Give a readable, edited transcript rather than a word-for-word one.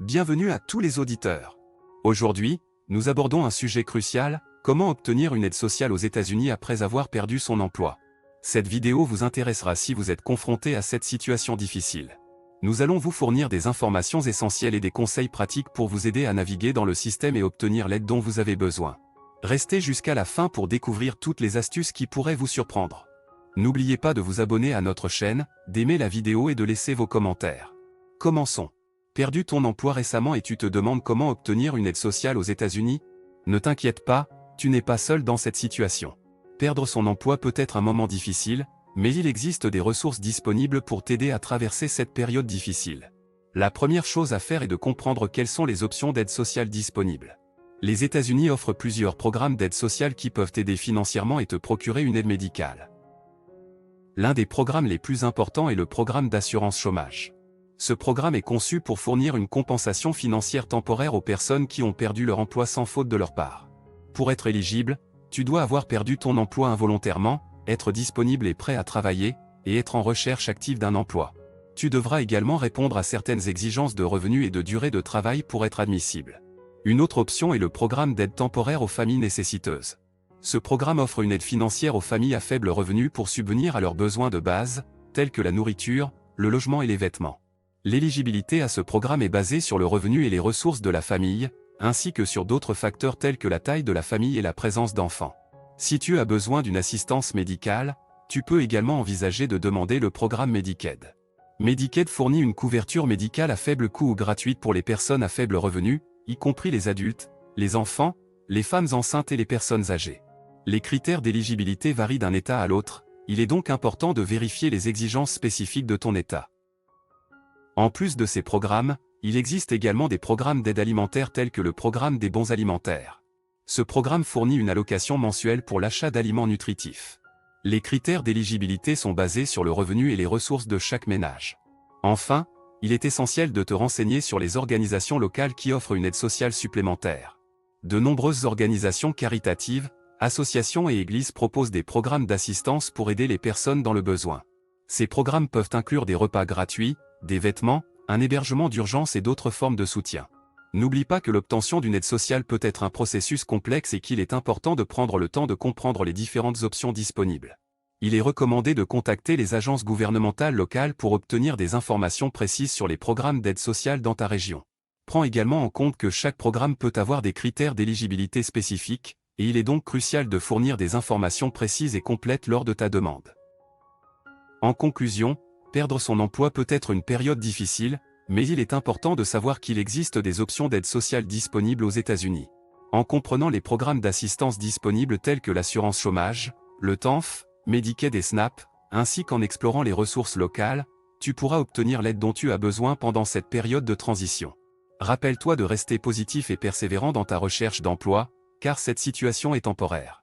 Bienvenue à tous les auditeurs. Aujourd'hui, nous abordons un sujet crucial, comment obtenir une aide sociale aux États-Unis après avoir perdu son emploi. Cette vidéo vous intéressera si vous êtes confronté à cette situation difficile. Nous allons vous fournir des informations essentielles et des conseils pratiques pour vous aider à naviguer dans le système et obtenir l'aide dont vous avez besoin. Restez jusqu'à la fin pour découvrir toutes les astuces qui pourraient vous surprendre. N'oubliez pas de vous abonner à notre chaîne, d'aimer la vidéo et de laisser vos commentaires. Commençons. Perdu ton emploi récemment et tu te demandes comment obtenir une aide sociale aux États-Unis? Ne t'inquiète pas, tu n'es pas seul dans cette situation. Perdre son emploi peut être un moment difficile, mais il existe des ressources disponibles pour t'aider à traverser cette période difficile. La première chose à faire est de comprendre quelles sont les options d'aide sociale disponibles. Les États-Unis offrent plusieurs programmes d'aide sociale qui peuvent t'aider financièrement et te procurer une aide médicale. L'un des programmes les plus importants est le programme d'assurance chômage. Ce programme est conçu pour fournir une compensation financière temporaire aux personnes qui ont perdu leur emploi sans faute de leur part. Pour être éligible, tu dois avoir perdu ton emploi involontairement, être disponible et prêt à travailler, et être en recherche active d'un emploi. Tu devras également répondre à certaines exigences de revenus et de durée de travail pour être admissible. Une autre option est le programme d'aide temporaire aux familles nécessiteuses. Ce programme offre une aide financière aux familles à faible revenu pour subvenir à leurs besoins de base, tels que la nourriture, le logement et les vêtements. L'éligibilité à ce programme est basée sur le revenu et les ressources de la famille, ainsi que sur d'autres facteurs tels que la taille de la famille et la présence d'enfants. Si tu as besoin d'une assistance médicale, tu peux également envisager de demander le programme Medicaid. Medicaid fournit une couverture médicale à faible coût ou gratuite pour les personnes à faible revenu, y compris les adultes, les enfants, les femmes enceintes et les personnes âgées. Les critères d'éligibilité varient d'un État à l'autre, il est donc important de vérifier les exigences spécifiques de ton État. En plus de ces programmes, il existe également des programmes d'aide alimentaire tels que le programme des bons alimentaires. Ce programme fournit une allocation mensuelle pour l'achat d'aliments nutritifs. Les critères d'éligibilité sont basés sur le revenu et les ressources de chaque ménage. Enfin, il est essentiel de te renseigner sur les organisations locales qui offrent une aide sociale supplémentaire. De nombreuses organisations caritatives, associations et églises proposent des programmes d'assistance pour aider les personnes dans le besoin. Ces programmes peuvent inclure des repas gratuits, des vêtements, un hébergement d'urgence et d'autres formes de soutien. N'oublie pas que l'obtention d'une aide sociale peut être un processus complexe et qu'il est important de prendre le temps de comprendre les différentes options disponibles. Il est recommandé de contacter les agences gouvernementales locales pour obtenir des informations précises sur les programmes d'aide sociale dans ta région. Prends également en compte que chaque programme peut avoir des critères d'éligibilité spécifiques, et il est donc crucial de fournir des informations précises et complètes lors de ta demande. En conclusion, perdre son emploi peut être une période difficile, mais il est important de savoir qu'il existe des options d'aide sociale disponibles aux États-Unis. En comprenant les programmes d'assistance disponibles tels que l'assurance chômage, le TANF, Medicaid et SNAP, ainsi qu'en explorant les ressources locales, tu pourras obtenir l'aide dont tu as besoin pendant cette période de transition. Rappelle-toi de rester positif et persévérant dans ta recherche d'emploi, car cette situation est temporaire.